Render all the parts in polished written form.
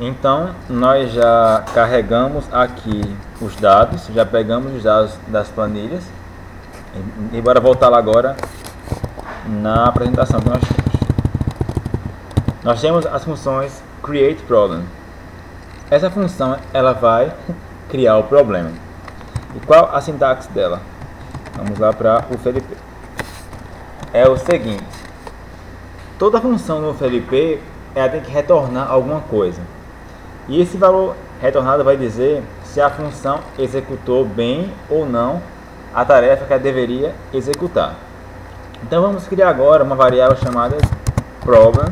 Então nós já carregamos aqui os dados, já pegamos os dados das planilhas e bora voltar lá agora na apresentação que nós temos. Nós temos as funções create problem. Essa função ela vai criar o problema. E qual a sintaxe dela? Vamos lá para o FLP. É o seguinte: toda função no FLP ela tem que retornar alguma coisa. E esse valor retornado vai dizer se a função executou bem ou não a tarefa que ela deveria executar. Então vamos criar agora uma variável chamada problem,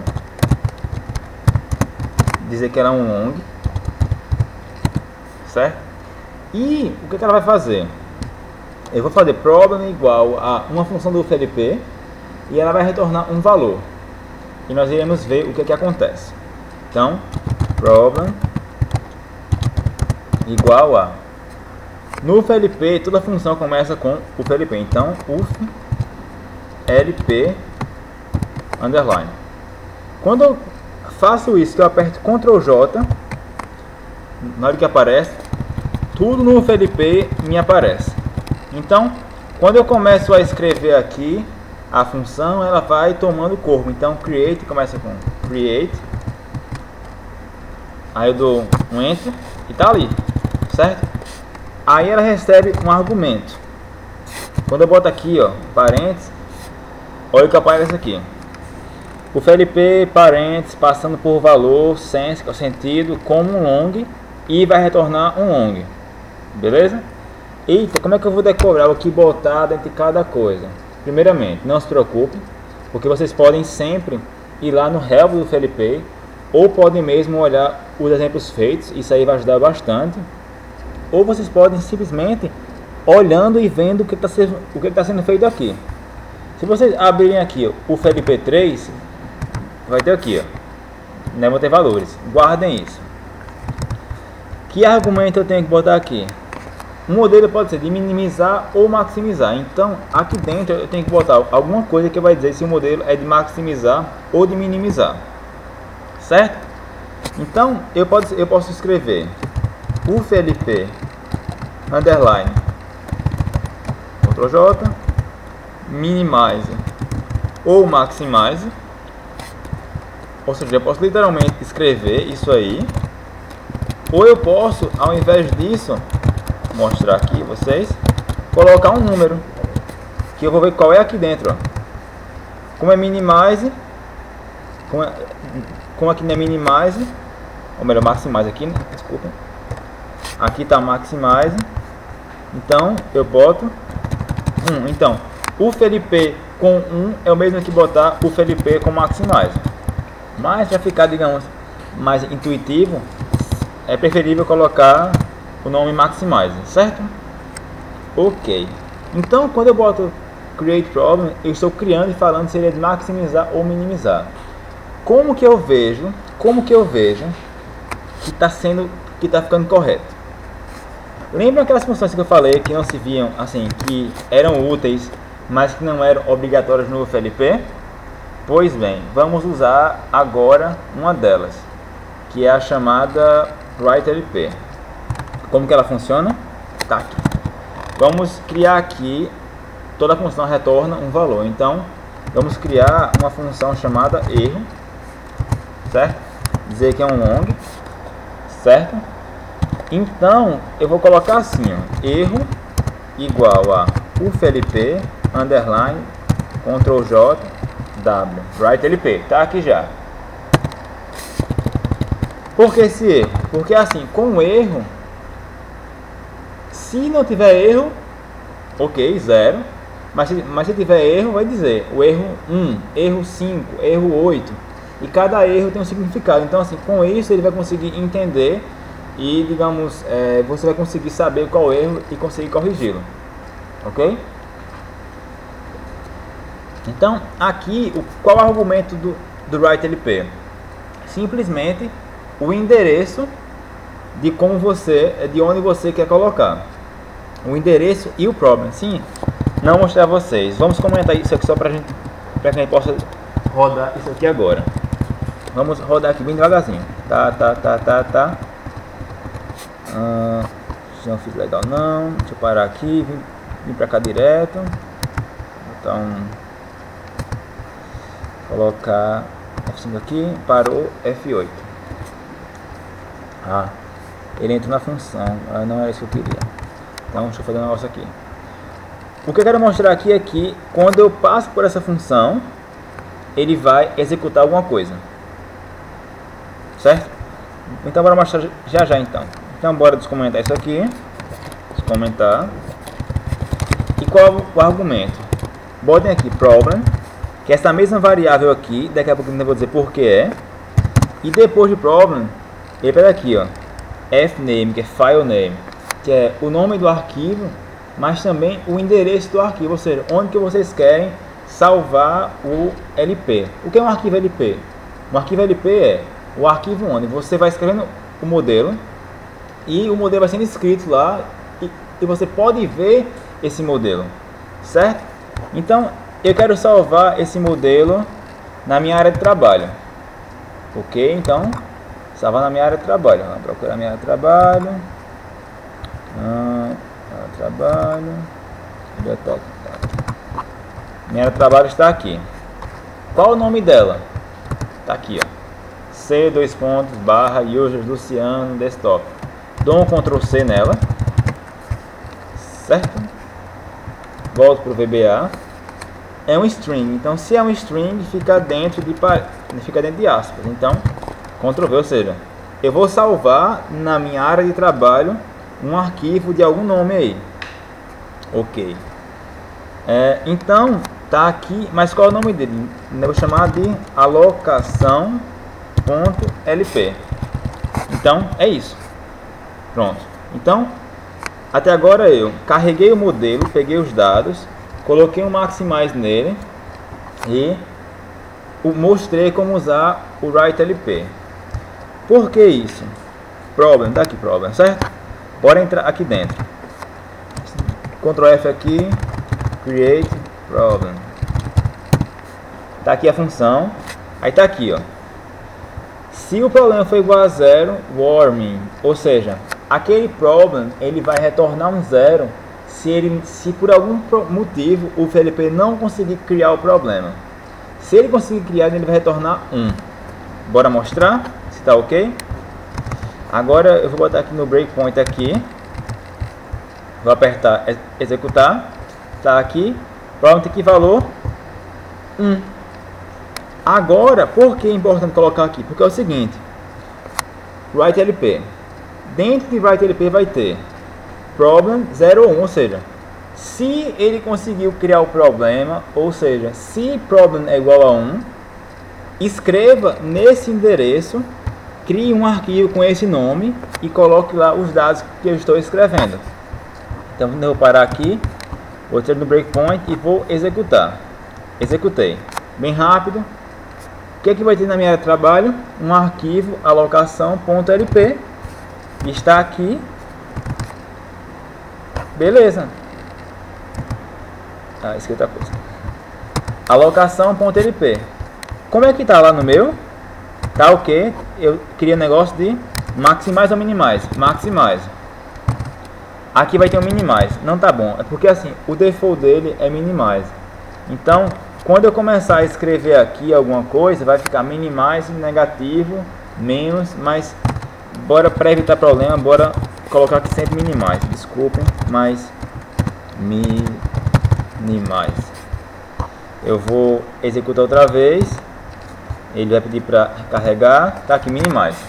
dizer que ela é um long, certo? E o que ela vai fazer? Eu vou fazer problem igual a uma função do FLP e ela vai retornar um valor. E nós iremos ver o que acontece. Então, problem igual a... No FLP, toda função começa com o FLP. Então, uf LP underline. Quando eu faço isso, que eu aperto Ctrl J, na hora que aparece, tudo no FLP me aparece. Então, quando eu começo a escrever aqui, a função ela vai tomando corpo. Então, create começa com create. Aí eu dou um enter e tá ali, certo? Aí ela recebe um argumento. Quando eu boto aqui, ó, parênteses, olha o que aparece aqui. O FLP parênteses passando por valor sense, que é o sentido, como um long, e vai retornar um long. Beleza? Eita, como é que eu vou decorar o que botar dentro de cada coisa? Primeiramente, não se preocupe, porque vocês podem sempre ir lá no help do FLP, ou podem mesmo olhar os exemplos feitos, isso aí vai ajudar bastante. Ou vocês podem simplesmente olhando e vendo o que está sendo feito aqui. Se vocês abrirem aqui ó, o FLP 3, vai ter aqui, ó, né, vão ter valores. Guardem isso. Que argumento eu tenho que botar aqui? Um modelo pode ser de minimizar ou maximizar. Então, aqui dentro eu tenho que botar alguma coisa que vai dizer se o modelo é de maximizar ou de minimizar. Certo? Então, eu posso escrever o FLP underline Ctrl J minimize ou maximize. Ou seja, eu posso literalmente escrever isso aí. Ou eu posso, ao invés disso, mostrar aqui vocês, colocar um número que eu vou ver qual é aqui dentro, ó. Como é minimize, como aqui não é minimize, ou melhor, maximize aqui, né? Desculpa, aqui tá maximize, então eu boto 1. Então o FLP com 1 é o mesmo que botar o FLP com maximize, mas para ficar, digamos, mais intuitivo, é preferível colocar o nome maximize, certo? Ok. Então, quando eu boto create problem, eu estou criando e falando se ele é de maximizar ou minimizar. Como que eu vejo que está ficando correto? Lembram aquelas funções que eu falei que não se viam assim, que eram úteis, mas que não eram obrigatórias no FLP? Pois bem, vamos usar agora uma delas, que é a chamada writeLP. Como que ela funciona? Tá aqui. Vamos criar aqui, toda função retorna um valor. Então, vamos criar uma função chamada erro, certo? Dizer que é um long, certo? Então, eu vou colocar assim, ó, erro igual a uflp underline Ctrl J W writeLP. Tá aqui já. Por que esse erro? Porque assim, com o erro, se não tiver erro, ok, 0. Mas se tiver erro, vai dizer o erro 1, erro 5, erro 8. E cada erro tem um significado. Então, assim, com isso ele vai conseguir entender e, digamos, você vai conseguir saber qual erro e conseguir corrigi-lo. Ok? Então, aqui, qual é o argumento do writeLP? Simplesmente o endereço de onde você quer colocar. O endereço e o problem. Sim, não vou mostrar a vocês. Vamos comentar isso aqui só para que a gente possa rodar isso aqui agora. Vamos rodar aqui bem devagarzinho. Tá. Não fiz legal não. Deixa eu parar aqui, vim pra cá direto. Então, colocar F5 aqui, parou, F8. Ele entra na função, não era isso que eu queria. Então, deixa eu fazer um negócio aqui. O que eu quero mostrar aqui é que quando eu passo por essa função, ele vai executar alguma coisa. Certo? Então, bora mostrar já então. Então, bora descomentar isso aqui. Descomentar. E qual o argumento? Botem aqui problem, que é essa mesma variável aqui. Daqui a pouco eu vou dizer por que é. E depois de problem, ele pega aqui, ó, fname, que é file name, que é o nome do arquivo, mas também o endereço do arquivo, ou seja, onde que vocês querem salvar o LP. O que é um arquivo LP? Um arquivo LP é o arquivo onde você vai escrevendo o modelo e o modelo vai sendo escrito lá e você pode ver esse modelo, certo? Então, eu quero salvar esse modelo na minha área de trabalho. Ok? Então, salvar na minha área de trabalho. Vamos procurar minha área de trabalho. Biblioteca. Minha área de trabalho está aqui. Qual o nome dela? Está aqui, ó. C:/user Luciano desktop. Dou um Ctrl C nela. Certo? Volto para o VBA. É um string. Então, se é um string, fica dentro de aspas. Então, Ctrl V, ou seja, eu vou salvar na minha área de trabalho um arquivo de algum nome aí. Ok. Então, tá aqui, mas qual é o nome dele? Eu vou chamar de alocação.lp. Então, é isso. Pronto. Então, até agora eu carreguei o modelo, peguei os dados, coloquei um maximize nele e mostrei como usar o write.lp. Por que isso? Problem, tá aqui problem, certo? Bora entrar aqui dentro. Ctrl F aqui, create problem. Tá aqui a função. Aí tá aqui, ó. Se o problema for igual a 0, warning, ou seja, aquele problem ele vai retornar um 0 se por algum motivo o FLP não conseguir criar o problema. Se ele conseguir criar, ele vai retornar 1. Bora mostrar se tá ok. Agora eu vou botar aqui no breakpoint aqui. Vou apertar executar. Tá aqui. Pronto, aqui valor 1. Agora, por que é importante colocar aqui? Porque é o seguinte. write.lp. Dentro de write.lp vai ter problem 0 ou 1, ou seja, se ele conseguiu criar o problema, ou seja, se problem é igual a 1, escreva nesse endereço, crie um arquivo com esse nome e coloque lá os dados que eu estou escrevendo. Então, eu vou parar aqui, vou tirar no breakpoint e vou executar. Executei. Bem rápido. O que é que vai ter na minha área de trabalho? Um arquivo alocação.lp. Está aqui. Beleza. Escrita a coisa. Alocação.lp. Como é que tá lá no meu? Tá ok. Eu queria um negócio de maximize ou minimize. Maximize. Aqui vai ter um minimize. Não tá bom. É porque assim, o default dele é minimize. Então, quando eu começar a escrever aqui alguma coisa, vai ficar minimize, negativo, menos, mas bora, para evitar problema, bora colocar aqui sempre minimize. Desculpem, mas minimize. Eu vou executar outra vez. Ele vai pedir para carregar. Tá aqui minimize,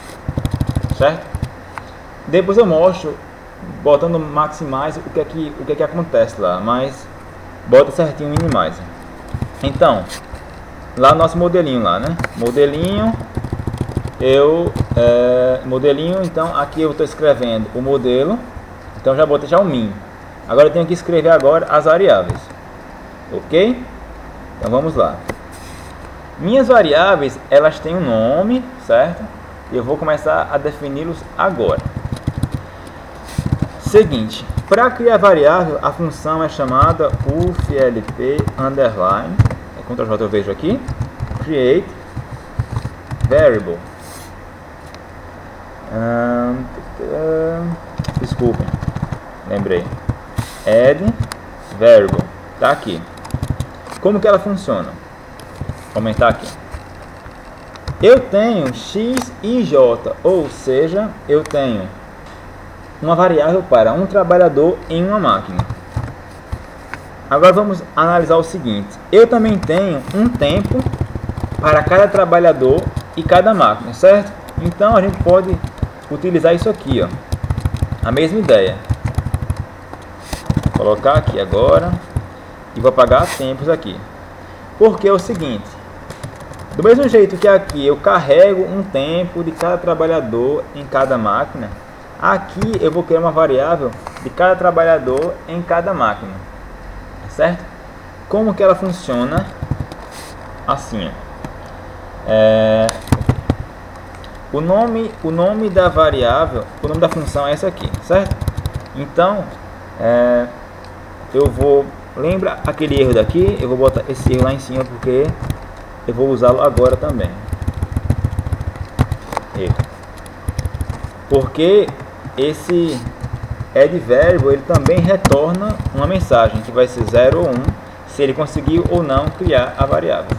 certo? Depois eu mostro botando maximize o que é que acontece lá, mas bota certinho minimize. Então, lá nosso modelinho lá, né? Modelinho, modelinho, então aqui eu estou escrevendo o modelo, então já botei já o min. Agora eu tenho que escrever agora as variáveis, ok? Então vamos lá. Minhas variáveis, elas têm um nome, certo? E eu vou começar a defini-los agora. Seguinte, para criar variável, a função é chamada uflp underline, Ctrl J eu vejo aqui, create variable. Desculpem, lembrei. Add variable, tá aqui. Como que ela funciona? Vou aumentar aqui. Eu tenho x e j, ou seja, eu tenho uma variável para um trabalhador em uma máquina. Agora vamos analisar o seguinte. Eu também tenho um tempo para cada trabalhador e cada máquina, certo? Então a gente pode utilizar isso aqui, ó. A mesma ideia. Vou colocar aqui agora e vou apagar tempos aqui. Porque é o seguinte. Do mesmo jeito que aqui eu carrego um tempo de cada trabalhador em cada máquina, aqui eu vou criar uma variável de cada trabalhador em cada máquina, certo? Como que ela funciona? Assim, o nome da variável, o nome da função é essa aqui, certo? Então, eu vou, lembra aquele erro daqui? Eu vou botar esse erro lá em cima porque eu vou usá-lo agora também. Erro. Porque esse add variable ele também retorna uma mensagem que vai ser 0 ou 1 se ele conseguiu ou não criar a variável.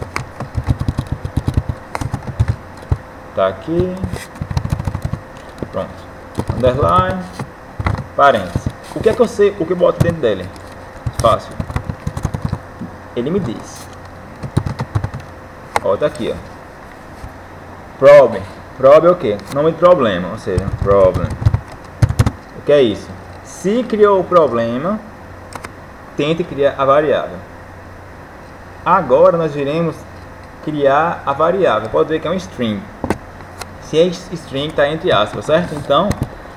Tá aqui. Pronto. Underline. Parênteses. O que é que eu sei? O que eu boto dentro dele? Fácil. Ele me diz. Ó, tá aqui, ó. Problem. Problem é o quê? Nome de problema, ou seja, problem. O que é isso? Se criou o problema, tente criar a variável. Agora nós iremos criar a variável. Pode ver que é um string. Se é string, está entre aspas, certo? Então,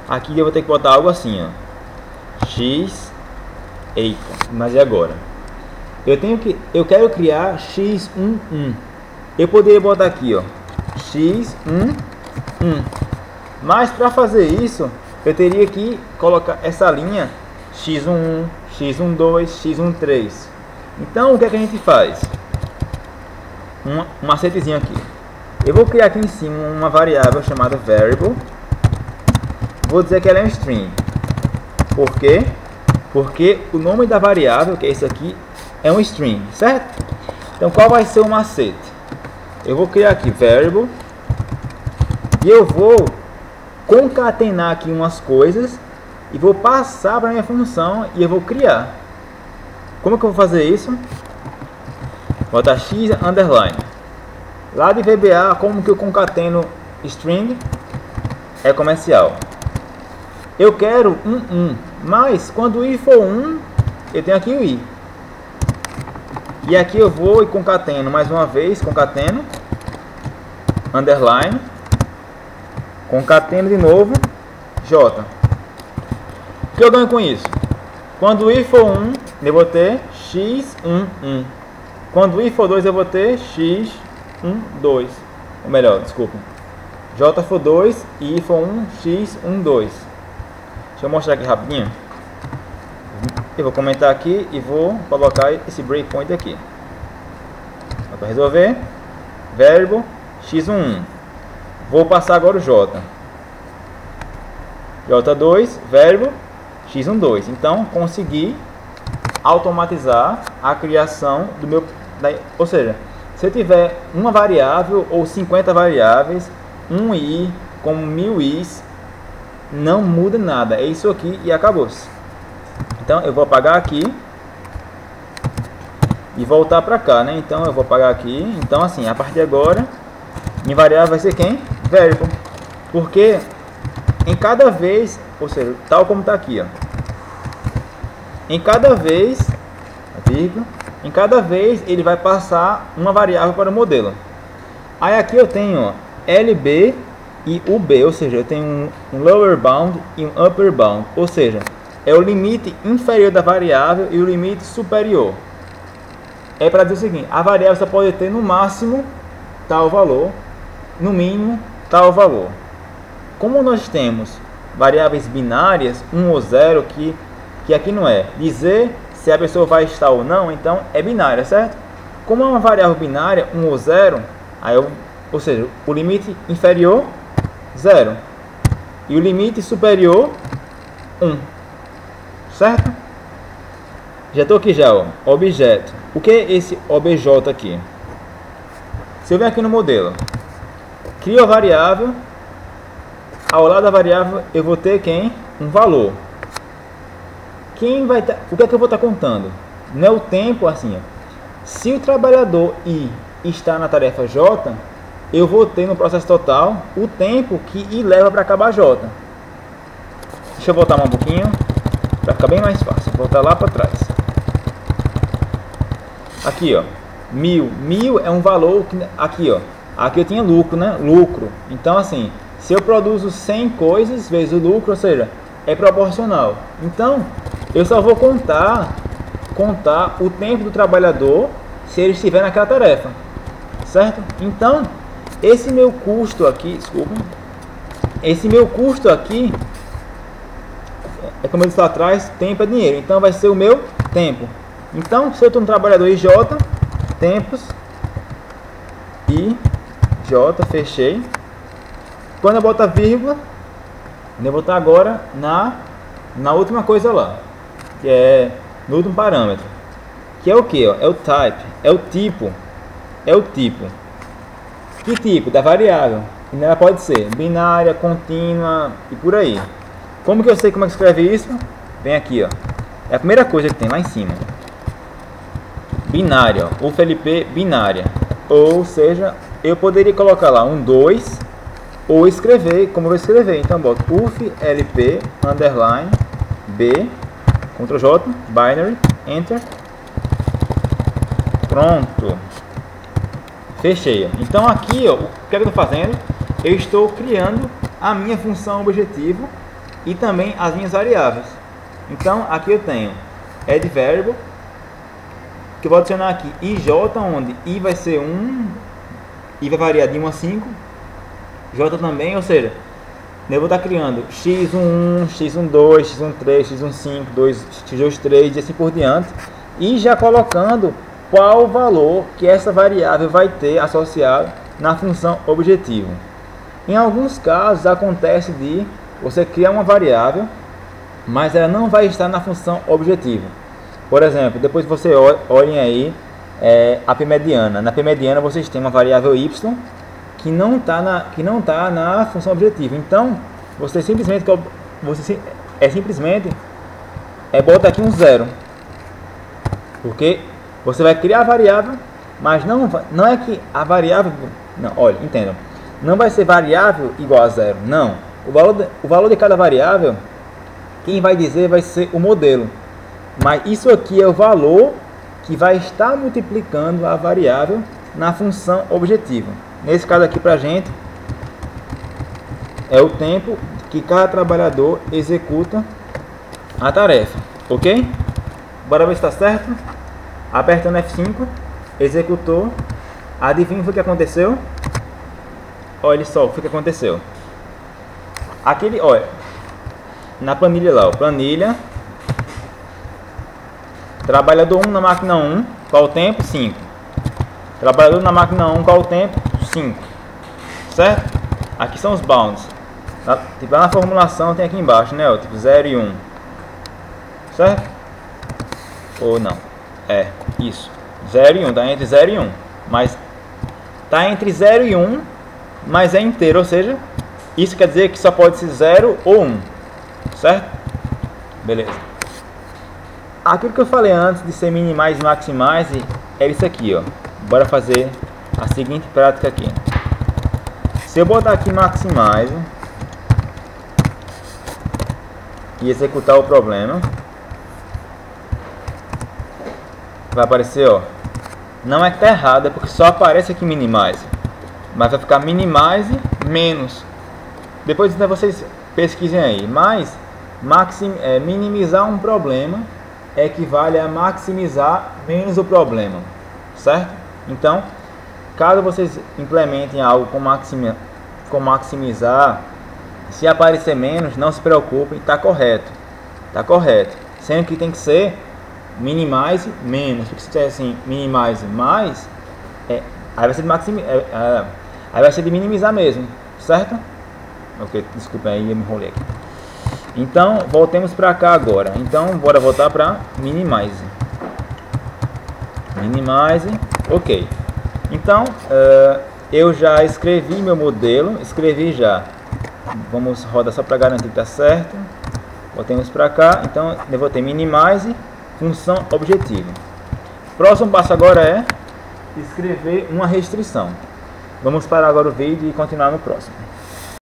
aqui eu vou ter que botar algo assim, ó. X. Eita, mas e agora? Eu quero criar x11. Eu poderia botar aqui, ó, x11. Mas para fazer isso, eu teria que colocar essa linha x11, x12, x13. Então, o que é que a gente faz? Um macetezinho aqui. Eu vou criar aqui em cima uma variável chamada variable. Vou dizer que ela é um string. Por quê? Porque o nome da variável, que é esse aqui, é um string, certo? Então, qual vai ser o macete? Eu vou criar aqui variable e eu vou concatenar aqui umas coisas e vou passar para a minha função e eu vou criar. Como que eu vou fazer isso? Vou botar x underline. Lá de VBA, como que eu concateno string? É comercial. Eu quero mas quando o i for 1, eu tenho aqui o i. E aqui eu vou e concateno mais uma vez, concateno, underline, concateno de novo, j. O que eu ganho com isso? Quando o i for 1, eu vou ter x11. Quando o i for 2, eu vou ter x12. Ou melhor, desculpa. J for 2 e i for 1, x12. Deixa eu mostrar aqui rapidinho. Eu vou comentar aqui e vou colocar esse breakpoint aqui. Para resolver, variable x11. Vou passar agora o j. j2, variable x12. Então, consegui automatizar a criação do meu... Ou seja, se eu tiver uma variável ou 50 variáveis, um i com 1000 i's, não muda nada. É isso aqui e acabou-se. Então eu vou apagar aqui e voltar para cá, né? Então eu vou apagar aqui. Então assim, a partir de agora, minha variável vai ser quem? Variable. Porque em cada vez, ou seja, tal como está aqui, ó. Em cada vez, em cada vez ele vai passar uma variável para o modelo. Aí aqui eu tenho, ó, LB e UB, ou seja, eu tenho um lower bound e um upper bound, ou seja, é o limite inferior da variável e o limite superior. É para dizer o seguinte, a variável só pode ter no máximo tal valor, no mínimo tal valor. Como nós temos variáveis binárias, 1 ou 0, que aqui não é dizer se a pessoa vai estar ou não, então é binária, certo? Como é uma variável binária, 1 ou 0, aí ou seja, o limite inferior, 0. e o limite superior 1, certo? Já estou aqui já, ó, objeto. O que é esse obj aqui? Se eu venho aqui no modelo, crio a variável, ao lado da variável eu vou ter quem? Um valor. Quem vai o que é que eu vou estar contando? Não é o tempo assim, ó. Se o trabalhador I está na tarefa J, eu vou ter no processo total o tempo que I leva para acabar J. Deixa eu voltar um pouquinho para ficar bem mais fácil. Vou voltar lá para trás. Aqui, ó, 1000. 1000 é um valor que aqui, ó. Aqui eu tinha lucro, né? Lucro. Então assim, se eu produzo 100 coisas vezes o lucro, ou seja, é proporcional. Então, eu só vou contar o tempo do trabalhador se ele estiver naquela tarefa, certo? Então, esse meu custo aqui, desculpa, esse meu custo aqui, é como eu disse lá atrás, tempo é dinheiro, então vai ser o meu tempo. Então, se eu estou no trabalhador IJ, tempos, IJ, fechei. Quando eu boto a vírgula, eu vou botar agora na última coisa lá, que é no último parâmetro, que é o que? É o type, é o tipo. Que tipo? Da variável. E ela pode ser binária, contínua e por aí. Como que eu sei como é que escreve isso? Vem aqui, ó. É a primeira coisa que tem lá em cima. Binária, ó. UFLP binária. Ou seja, eu poderia colocar lá um 2 ou escrever como eu vou escrever. Então boto UFLP underline B, Ctrl J, binary, enter. Pronto. Fechei. Então aqui, ó, o que eu estou fazendo? Eu estou criando a minha função objetivo e também as minhas variáveis. Então aqui eu tenho add variable, que eu vou adicionar aqui IJ, onde I vai ser 1, I vai variar de 1 a 5, J também, ou seja, eu vou estar criando x11, x12, x13, x15, 2, x23 e assim por diante, e já colocando qual o valor que essa variável vai ter associado na função objetivo. Em alguns casos acontece de você criar uma variável, mas ela não vai estar na função objetivo. Por exemplo, depois você olhem aí a p-mediana. Na p-mediana vocês têm uma variável y que não está na função objetivo. Então você simplesmente bota aqui um zero, porque você vai criar a variável, mas não é que a variável, não, olha, entendam, não vai ser variável igual a zero, não. O valor de cada variável, quem vai dizer vai ser o modelo, mas isso aqui é o valor que vai estar multiplicando a variável na função objetivo. Nesse caso aqui pra gente é o tempo que cada trabalhador executa a tarefa, ok? Bora ver se está certo. Apertando F5, executou. Adivinha o que aconteceu? Olha só o que aconteceu. Aquele, olha, na planilha lá, ó, planilha, trabalhador 1 na máquina 1, qual o tempo? 5. Trabalhador na máquina 1, qual o tempo? 5. Certo? Aqui são os bounds. Tipo, lá na formulação tem aqui embaixo, né? Ó, tipo 0 e 1. Certo? Ou não? É, isso. 0 e 1, tá entre 0 e 1. Mas tá entre 0 e 1, mas é inteiro, ou seja, isso quer dizer que só pode ser 0 ou 1. Certo? Beleza. Aquilo que eu falei antes de ser minimize e maximize é isso aqui, ó. Bora fazer a seguinte prática aqui. Se eu botar aqui maximize e executar o problema, vai aparecer, ó, não é que tá errado, é porque só aparece aqui minimize, mas vai ficar minimize menos. Depois então vocês pesquisem aí, mas minimizar um problema equivale a maximizar menos o problema, certo? Então, caso vocês implementem algo com maximizar, se aparecer menos, não se preocupem, está correto, sendo que tem que ser minimize menos, porque se tiver assim, minimize mais, aí vai ser de minimizar mesmo, certo? Ok, desculpa aí, eu me enrolei aqui. Então, voltemos para cá agora. Então, bora voltar para Minimize. Minimize, ok. Então, eu já escrevi meu modelo, escrevi já. Vamos rodar só para garantir que está certo. Voltemos para cá. Então, eu vou ter Minimize, função objetivo. Próximo passo agora é escrever uma restrição. Vamos parar agora o vídeo e continuar no próximo.